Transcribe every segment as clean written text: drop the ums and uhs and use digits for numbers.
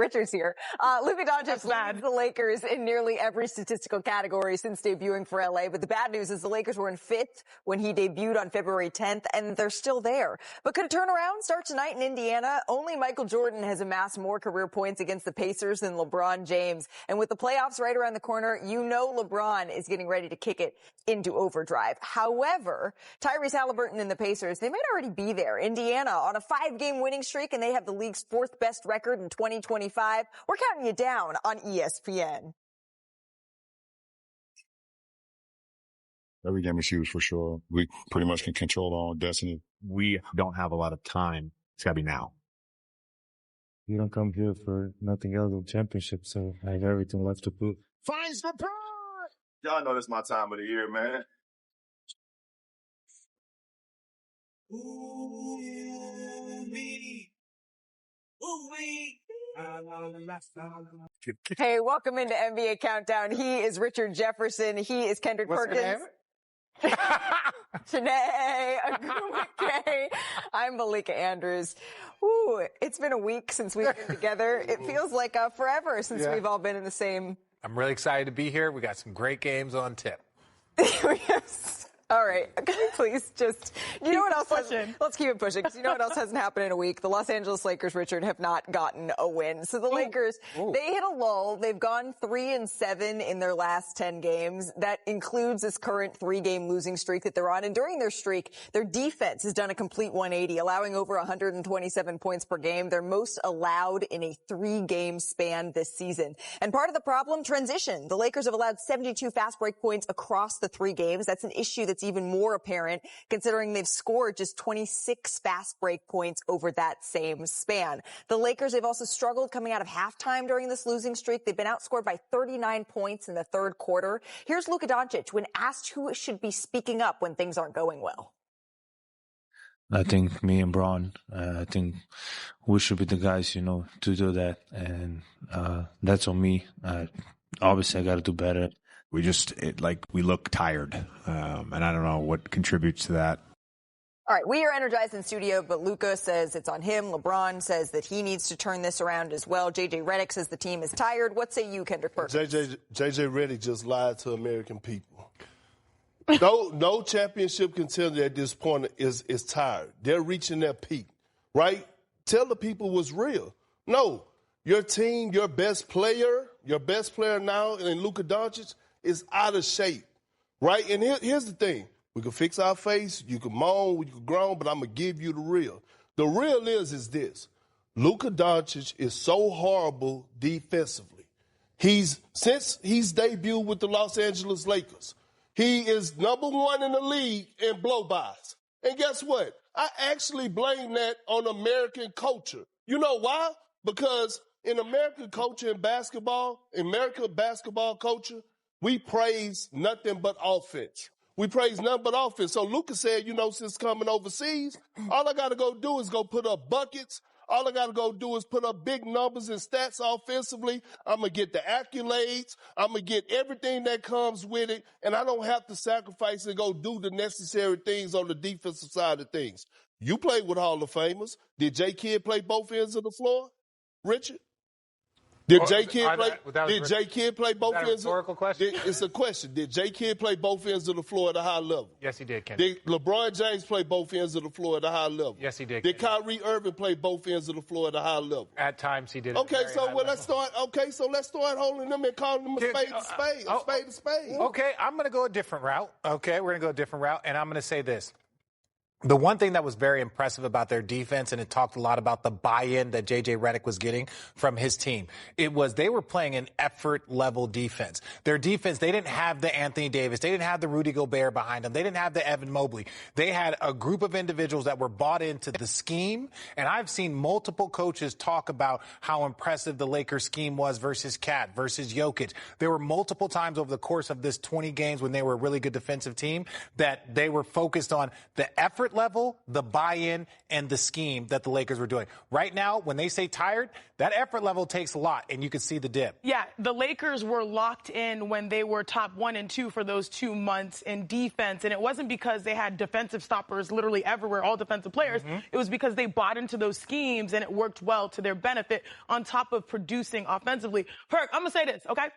Richard's here. Luka Doncic leads the Lakers in nearly every statistical category since debuting for LA. But the bad news is the Lakers were in fifth when he debuted on February 10th, and they're still there. But could a turnaround start tonight in Indiana? Only Michael Jordan has amassed more career points against the Pacers than LeBron James. And with the playoffs right around the corner, you know LeBron is getting ready to kick it into overdrive. However, Tyrese Halliburton and the Pacers, they might already be there. Indiana on a 5-game winning streak, and they have the league's 4th best record in 2025. We're counting you down on ESPN. Every game is huge for sure. We pretty much can control our own destiny. We don't have a lot of time. It's got to be now. You don't come here for nothing else than championship, so I have everything left to prove. Finds the pride! Y'all know this is my time of the year, man. Hey, welcome into NBA Countdown. He is Richard Jefferson. He is Kendrick Perkins. Janae Agumake. I'm Malika Andrews. Ooh, it's been a week since we've been together. It feels like forever since we've all been in the same. I'm really excited to be here. We got some great games on tip. Yes. All right. Can we please just, you know what else let's keep it pushing, because you know what else hasn't happened in a week? The Los Angeles Lakers, Richard, have not gotten a win. So the Lakers, they hit a lull. They've gone 3-7 in their last 10 games. That includes this current 3-game losing streak that they're on. And during their streak, their defense has done a complete 180, allowing over 127 points per game. They're most allowed in a 3-game span this season. And part of the problem, transition. The Lakers have allowed 72 fast break points across the 3 games. That's an issue that's even more apparent considering they've scored just 26 fast break points over that same span. The Lakers, they've also struggled coming out of halftime during this losing streak. They've been outscored by 39 points in the third quarter. Here's Luka Doncic when asked who should be speaking up when things aren't going well. I think me and Braun, I think we should be the guys, to do that. And that's on me. Obviously, I got to do better. We look tired, and I don't know what contributes to that. All right, we are energized in studio, but Luka says it's on him. LeBron says that he needs to turn this around as well. JJ Redick says the team is tired. What say you, Kendrick Perkins? JJ Redick just lied to American people. No championship contender at this point is tired. They're reaching their peak, right? Tell the people what's real. No, your team, your best player now, and Luka Doncic, is out of shape, right? And here's the thing. We can fix our face, you can moan, you can groan, but I'm going to give you the real. The real is this. Luka Doncic is so horrible defensively. Since he's debuted with the Los Angeles Lakers, he is number 1 in the league in blow-bys. And guess what? I actually blame that on American culture. You know why? Because in American culture in basketball, culture, we praise nothing but offense. So Luka said, since coming overseas, all I got to go do is go put up buckets. All I got to go do is put up big numbers and stats offensively. I'm going to get the accolades. I'm going to get everything that comes with it. And I don't have to sacrifice and go do the necessary things on the defensive side of things. You played with Hall of Famers. Did J. Kidd play both ends of the floor, Richard? Did J. Kidd play both ends? Rhetorical question? It's a question. Did J. Kidd play both ends of the floor at a high level? Yes, he did, Ken. Did LeBron James play both ends of the floor at a high level? Yes, he did. Did Kyrie Irving play both ends of the floor at a high level? At times, he did. Let's start holding them and calling them a spade a spade. Okay, I'm going to go a different route. And I'm going to say this. The one thing that was very impressive about their defense, and it talked a lot about the buy-in that J.J. Redick was getting from his team, it was they were playing an effort-level defense. Their defense, they didn't have the Anthony Davis. They didn't have the Rudy Gobert behind them. They didn't have the Evan Mobley. They had a group of individuals that were bought into the scheme, and I've seen multiple coaches talk about how impressive the Lakers scheme was versus Cat, versus Jokic. There were multiple times over the course of this 20 games when they were a really good defensive team that they were focused on the effort level, the buy-in, and the scheme that the Lakers were doing. Right now, when they say tired, that effort level takes a lot, and you can see the dip. Yeah, the Lakers were locked in when they were top 1 and 2 for those 2 months in defense. And it wasn't because they had defensive stoppers literally everywhere, all defensive players. It was because they bought into those schemes and it worked well to their benefit on top of producing offensively. Perk, I'm going to say this, okay?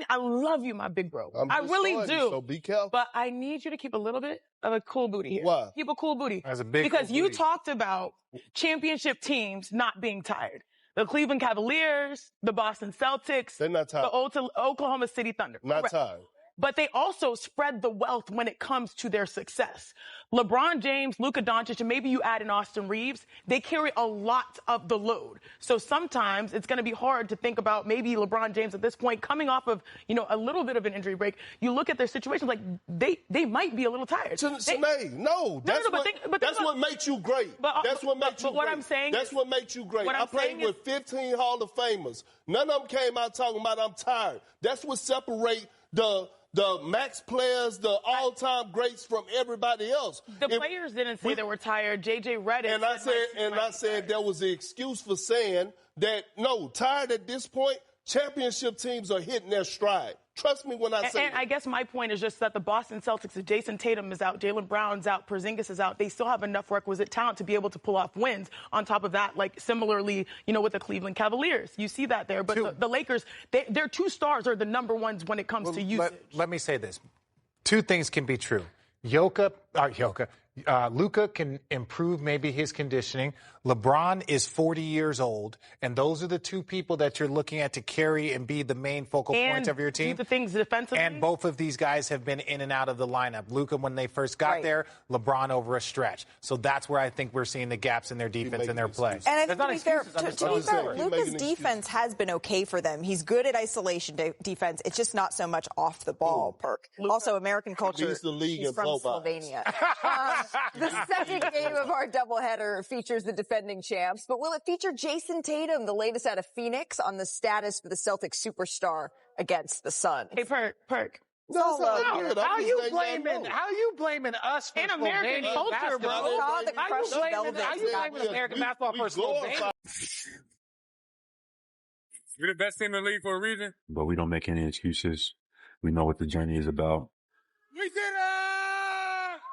I love you, my big bro. I really do. So be careful. But I need you to keep a little bit of a cool booty here. Why? Keep a cool booty. That's a big because cool you booty. talked about championship teams not being tired. The Cleveland Cavaliers, the Boston Celtics, They're not tired. the Oklahoma City Thunder. Not Correct. tired. But they also spread the wealth when it comes to their success. LeBron James, Luka Doncic, and maybe you add in Austin Reeves, they carry a lot of the load. So sometimes it's going to be hard to think about maybe LeBron James at this point coming off of, a little bit of an injury break. You look at their situation like they might be a little tired. That's what makes you great. That's what makes you great. What I'm saying That's what makes you great. I played with 15 Hall of Famers. None of them came out talking about I'm tired. That's what separates the max players, the all-time greats from everybody else. The players didn't say they were tired. J.J. Redick. And I said there was the excuse for saying that, no, tired at this point, championship teams are hitting their stride. Trust me when I say And I guess my point is just that the Boston Celtics, if Jason Tatum is out, Jaylen Brown's out, Porzingis is out, they still have enough requisite talent to be able to pull off wins. On top of that, like similarly, with the Cleveland Cavaliers. You see that there. But the Lakers, their 2 stars are the number ones when it comes to usage. Let me say this. 2 things can be true. Luka can improve maybe his conditioning. LeBron is 40 years old, and those are the 2 people that you're looking at to carry and be the main focal points of your team. Do the things defensively. And both of these guys have been in and out of the lineup. Luka when they first got there, LeBron over a stretch. So that's where I think we're seeing the gaps in their defense and their play. And I think to be fair, Luka's defense has been okay for them. He's good at isolation defense. It's just not so much off the ball, Perk. Also, American culture. Leads the league He's in from blowbacks. Slovenia. The second game of our doubleheader features the defending champs, but will it feature Jason Tatum, the latest out of Phoenix, on the status for the Celtics superstar against the Suns? Hey, Perk. No, How you blaming us for in American culture, bro? How you blaming American basketball for Slovenia? We're the best team in the league for a reason. But we don't make any excuses. We know what the journey is about. We did it!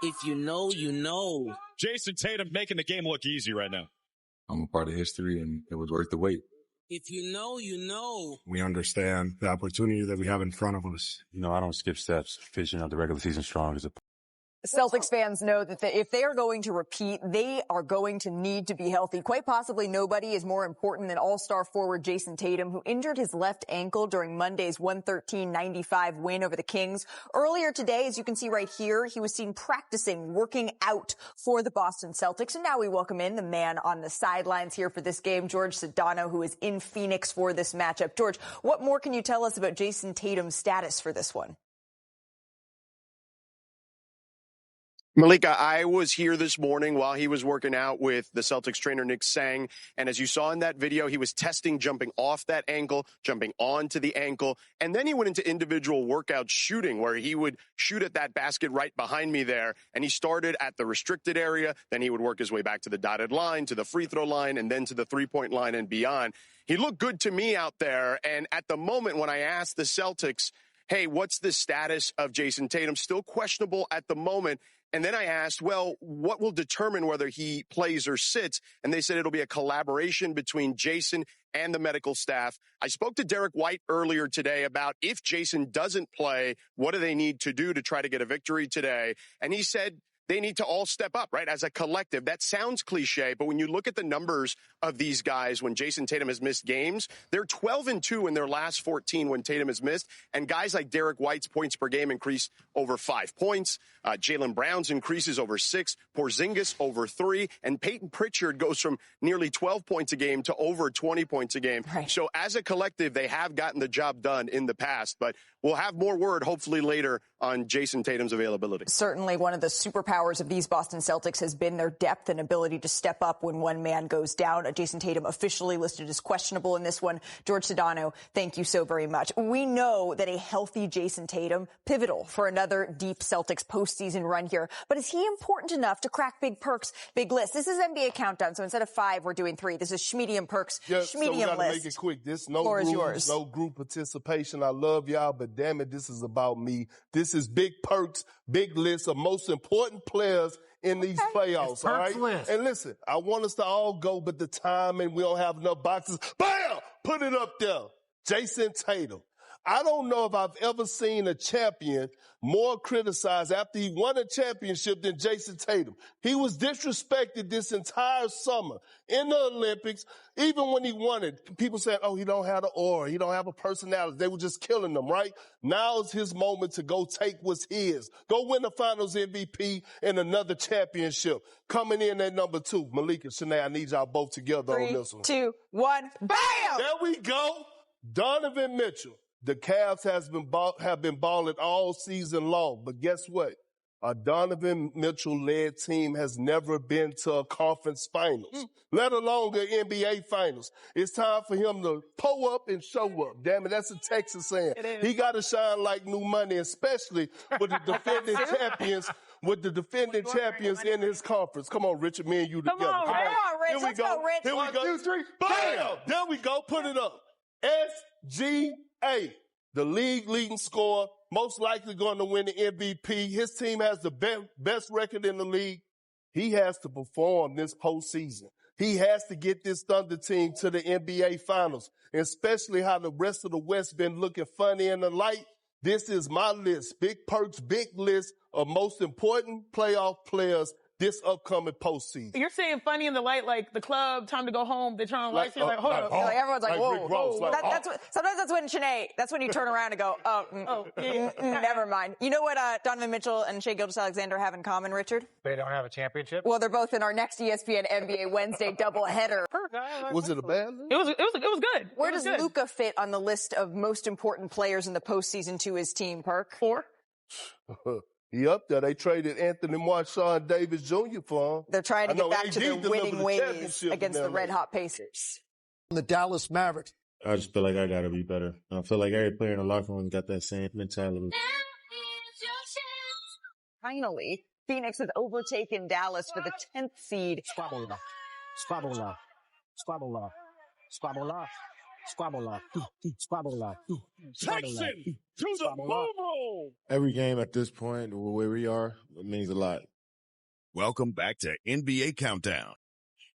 If you know, you know. Jason Tatum making the game look easy right now. I'm a part of history, and it was worth the wait. If you know, you know. We understand the opportunity that we have in front of us. I don't skip steps. Finishing out the regular season strong is a Celtics fans know that if they are going to repeat, they are going to need to be healthy. Quite possibly nobody is more important than all-star forward Jason Tatum, who injured his left ankle during Monday's 113-95 win over the Kings. Earlier today, as you can see right here, he was seen practicing, working out for the Boston Celtics. And now we welcome in the man on the sidelines here for this game, George Sedano, who is in Phoenix for this matchup. George, what more can you tell us about Jason Tatum's status for this one? Malika, I was here this morning while he was working out with the Celtics trainer Nick Sang, and as you saw in that video, he was testing jumping off that ankle, jumping onto the ankle, and then he went into individual workout shooting where he would shoot at that basket right behind me there, and he started at the restricted area, then he would work his way back to the dotted line, to the free throw line, and then to the three-point line and beyond. He looked good to me out there, and at the moment when I asked the Celtics, hey, what's the status of Jason Tatum? Still questionable at the moment. And then I asked, well, what will determine whether he plays or sits? And they said it'll be a collaboration between Jason and the medical staff. I spoke to Derek White earlier today about if Jason doesn't play, what do they need to do to try to get a victory today? And he said they need to all step up, right, as a collective. That sounds cliche, but when you look at the numbers of these guys when Jason Tatum has missed games, they're 12-2 in their last 14 when Tatum has missed. And guys like Derek White's points per game increase over 5 points. Jaylen Brown's increases over 6. Porzingis over 3. And Peyton Pritchard goes from nearly 12 points a game to over 20 points a game. Right. So as a collective, they have gotten the job done in the past. But we'll have more word hopefully later on Jason Tatum's availability. Certainly one of the superpowers of these Boston Celtics has been their depth and ability to step up when one man goes down. Jason Tatum officially listed as questionable in this one. George Sedano, thank you so very much. We know that a healthy Jason Tatum, pivotal for another deep Celtics postseason run here. But is he important enough to crack Big Perk's big list? This is NBA Countdown, so instead of 5, we're doing 3. This is Schmedium Perk's so we Schmedium gotta list. make it quick. This no Floor is rules, yours. no group participation. I love y'all, but damn it, this is about me. This is Big Perk's big list of most important players in these playoffs, all right? List. And listen, I want us to all go, but the time and we don't have enough boxes. Bam! Put it up there. Jason Tatum. I don't know if I've ever seen a champion more criticized after he won a championship than Jason Tatum. He was disrespected this entire summer in the Olympics. Even when he won it, people said, oh, he don't have the aura. He don't have a personality. They were just killing him, right? Now is his moment to go take what's his. Go win the finals MVP and another championship. Coming in at number 2, Malika, Shanae, I need y'all both together 3, on this one. 2, 1, bam! There we go. Donovan Mitchell. The Cavs have been balling all season long, but guess what? A Donovan Mitchell-led team has never been to a conference finals, let alone the NBA finals. It's time for him to pull up and show up. Damn it, that's a Texas saying. He got to shine like new money, especially with the defending champions. With the defending champions in his conference. Come on, Richard, me and you together. Come on, Rich. Here we Let's go. go, Rich. Here we 1, go. 2, 3. Bam! There we go. Put it up. SGA, the league leading scorer, most likely going to win the MVP. His team has the best record in the league. He has to perform this postseason. He has to get this Thunder team to the NBA Finals, especially how the rest of the West been looking funny in the light. This is my list, Big Perk's big list of most important playoff players this upcoming postseason. You're saying funny in the light, like the club, time to go home, they turn on the lights, you're like, hold up. Like everyone's like, whoa, Rick Ross, whoa. Sometimes that's when Shanae, that's when you turn around and go, never mind. You know what Donovan Mitchell and Shai Gilgeous-Alexander have in common, Richard? They don't have a championship? Well, they're both in our next ESPN NBA Wednesday doubleheader. Was it a bad list? It was good. Where does Luka fit on the list of most important players in the postseason to his team, Perk? 4. He up there. They traded Anthony Marshawn Davis Jr. for him. They're trying to get back to their winning ways championship against in the LA. Red Hot Pacers. The Dallas Mavericks. I just feel like I got to be better. I feel like every player in the locker room got that same mentality. Finally, Phoenix has overtaken Dallas for the 10th seed. Squabble law. Squabble law. Squabble law. Squabble law. Squabble law. Squabble law. Jackson to the ball. Every game at this point, where we are, it means a lot. Welcome back to NBA Countdown.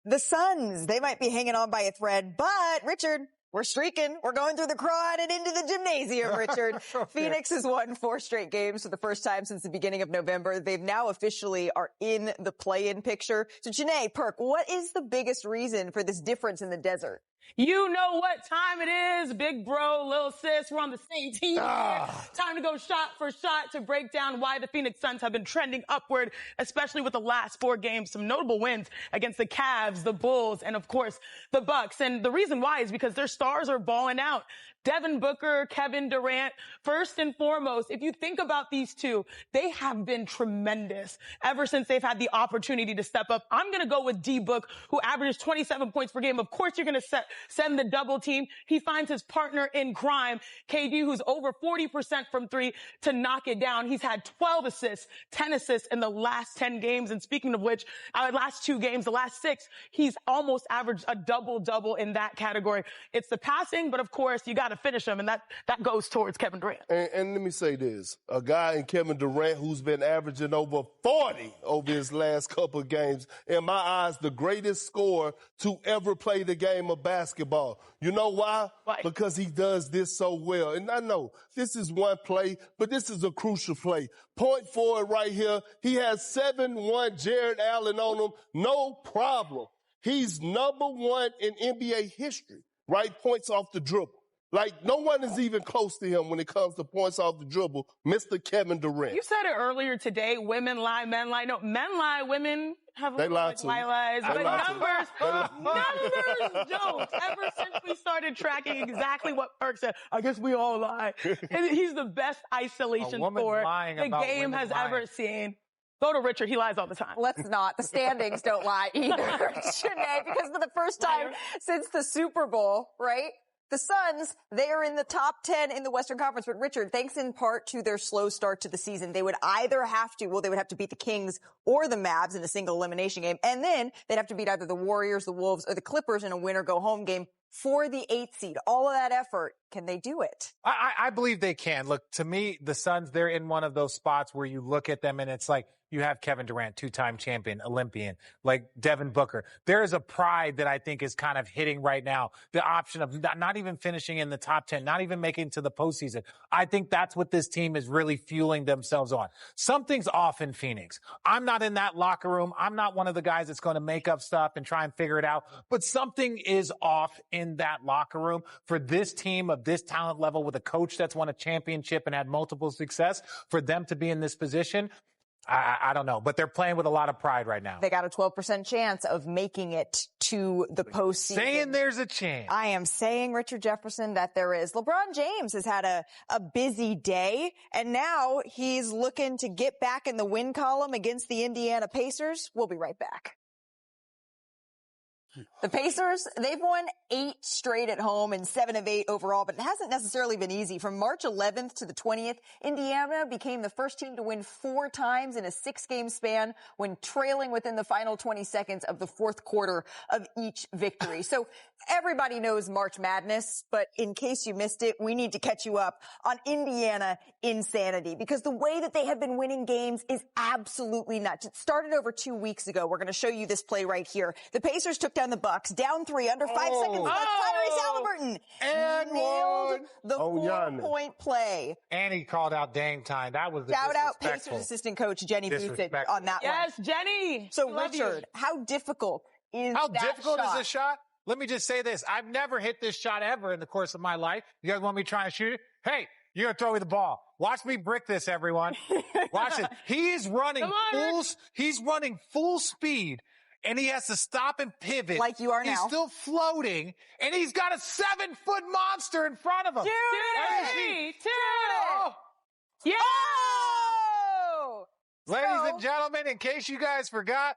The Suns, they might be hanging on by a thread, but Richard, we're streaking. We're going through the quad and into the gymnasium, Richard. Phoenix has won 4 straight games for the first time since the beginning of November. They've now officially are in the play-in picture. So, Janae, Perk, what is the biggest reason for this difference in the desert? You know what time it is, big bro, little sis. We're on the same team here. Time to go shot for shot to break down why the Phoenix Suns have been trending upward, especially with the last 4 games. Some notable wins against the Cavs, the Bulls, and of course the Bucks. And the reason why is because their stars are balling out. Devin Booker, Kevin Durant, first and foremost, if you think about these two, they have been tremendous ever since they've had the opportunity to step up. I'm going to go with D-Book, who averages 27 points per game. Of course, you're going to send the double team. He finds his partner in crime, KD, who's over 40% from 3 to knock it down. He's had 12 assists, 10 assists in the last 10 games. And speaking of which, last 2 games, the last 6, he's almost averaged a double-double in that category. It's the passing, but of course, you got to finish him, and that goes towards Kevin Durant. And let me say this. A guy in Kevin Durant who's been averaging over 40 over his last couple of games, in my eyes, the greatest scorer to ever play the game of basketball. You know why? Why? Because he does this so well. And I know this is one play, but this is a crucial play. Point forward right here. He has 7-1 Jared Allen on him. No problem. He's number 1 in NBA history, right? Points off the dribble. Like, no one is even close to him when it comes to points off the dribble, Mr. Kevin Durant. You said it earlier today, women lie, men lie. No, men lie, women have They lie like, too. lie lies. They But lie too. numbers don't. Ever since we started tracking exactly what Perk said, I guess we all lie. And he's the best isolation for the game has ever seen. Go to Richard. He lies all the time. Let's not. The standings don't lie either, Janae, because for the first time since the Super Bowl, right? The Suns, they are in the top 10 in the Western Conference. But Richard, thanks in part to their slow start to the season, they would either have to, they would have to beat the Kings or the Mavs in a single elimination game. And then they'd have to beat either the Warriors, the Wolves, or the Clippers in a win-or-go-home game for the 8th seed. All of that effort, can they do it? I believe they can. Look, to me, the Suns, they're in one of those spots where you look at them and it's like, you have Kevin Durant, 2-time champion, Olympian, like Devin Booker. There is a pride that I think is kind of hitting right now. The option of not even finishing in the top 10, not even making it to the postseason. I think that's what this team is really fueling themselves on. Something's off in Phoenix. I'm not in that locker room. I'm not one of the guys that's going to make up stuff and try and figure it out. But something is off in that locker room for this team of this talent level with a coach that's won a championship and had multiple success. For them to be in this position, I don't know, but they're playing with a lot of pride right now. They got a 12% chance of making it to the postseason. Saying there's a chance. I am saying, Richard Jefferson, that there is. LeBron James has had a busy day, and now he's looking to get back in the win column against the Indiana Pacers. We'll be right back. The Pacers, they've won 8 straight at home and 7 of 8 overall, but it hasn't necessarily been easy. From March 11th to the 20th, Indiana became the first team to win 4 times in a 6-game span when trailing within the final 20 seconds of the fourth quarter of each victory. So everybody knows March Madness, but in case you missed it, we need to catch you up on Indiana insanity, because the way that they have been winning games is absolutely nuts. It started over 2 weeks ago. We're going to show you this play right here. The Pacers took down the Bucks, down 3, under 5 seconds left. Tyrese Halliburton nailed the 4-point play. And he called out Dame time. That was the shout out Pacers assistant coach Jenny Bouthage on that one. Yes, Jenny. So Richard, how difficult is How that difficult shot? is this shot? Let me just say this. I've never hit this shot ever in the course of my life. You guys want me to try and shoot it? Hey, you're going to throw me the ball. Watch me brick this, everyone. Watch it. He is running full speed. And he has to stop and pivot. Like you are now. He's still floating. And he's got a 7-foot monster in front of him. Dude! Oh. Yeah! Oh! Ladies and gentlemen, in case you guys forgot,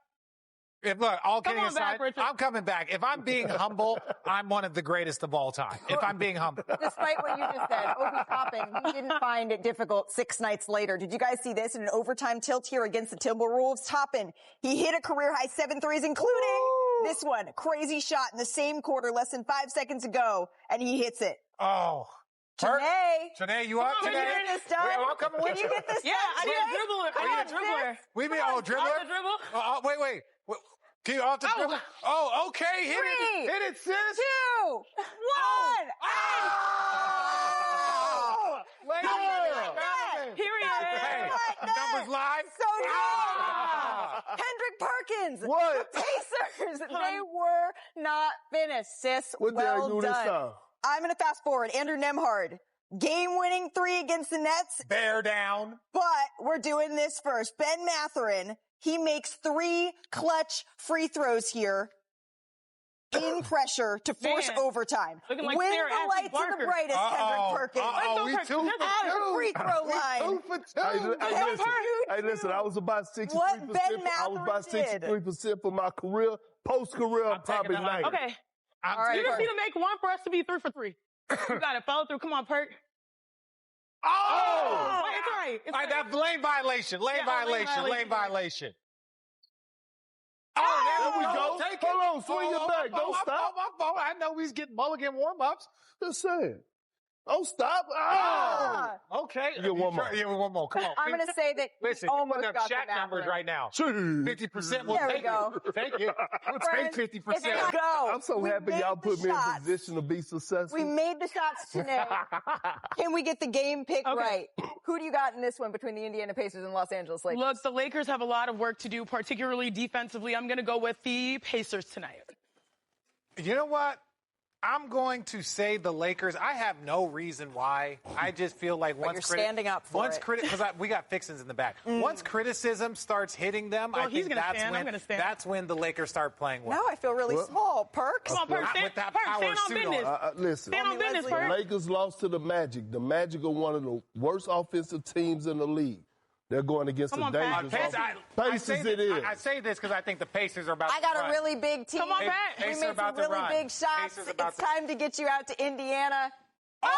look, all kidding aside, I'm coming back. If I'm being humble, I'm one of the greatest of all time. If I'm being humble. Despite what you just said, Obi Toppin, he didn't find it difficult 6 nights later. Did you guys see this in an overtime tilt here against the Timberwolves? Toppin, he hit a career-high 7 threes, including this one. Crazy shot in the same quarter, less than 5 seconds ago, and he hits it. Oh. Janae, you up? Can you get this done? Can you get this done? I need a dribbler. I need a dribbler. We mean, dribbler? Off the dribble? Wait. Can you off the dribble? Oh, okay. Hit it, sis. 2, 1. Here he is. Numbers live. So Kendrick Perkins. What? The Pacers. They were not finished, sis. What did I do this time? I'm going to fast forward. Andrew Nembhard. Game-winning 3 against the Nets. Bear down. But we're doing this first. Ben Mathurin. He makes 3 clutch free throws here in pressure to force overtime. Looking like when Sarah the lights Barker. are the brightest, Kendrick Perkins. We 2 for 2. At the free throw line. 2 for 2. Hey, listen, I was about 63%. What Ben I was about Mathurin did. 63% for my career. Post-career, I'm probably 90. Okay. All right, You just need to make one for us to be 3 for 3. You got it. Follow through. Come on, Perk. Oh! Wait, it's all right. It's All right, that lane violation. Lane violation. Oh, there we go. Take Hold on, swing it back. Don't stop. I know he's getting mulligan warm-ups. Just saying. Don't stop. Okay. You get one more. Yeah, one more. Come on. I'm going to say that Listen, almost you're got putting up the Shaq numbers Mathurin. right now. 50%. We'll There we take go. it. Take it. We'll Friends, take 50%. let's go. I'm so We happy made y'all the put me in shots. position to be successful. We made the shots today. Can we get the game pick right? Who do you got in this one between the Indiana Pacers and Los Angeles Lakers? Look, the Lakers have a lot of work to do, particularly defensively. I'm going to go with the Pacers tonight. You know what? I'm going to say the Lakers. I have no reason why. I just feel like once you're standing up for it. Because we got fixins in the back. Once criticism starts hitting them, I think that's when the Lakers start playing well. Now I feel really small. Perks. Come on, Perks. With that power stand on suit business. Listen, Stand on business, the Perks. Lakers lost to the Magic. The Magic are one of the worst offensive teams in the league. They're going against the dangerous Pacers. I say this because I think the Pacers are about I got a really big team. Come on back. We made some really big shots. It's time to get you out to Indiana. Oh!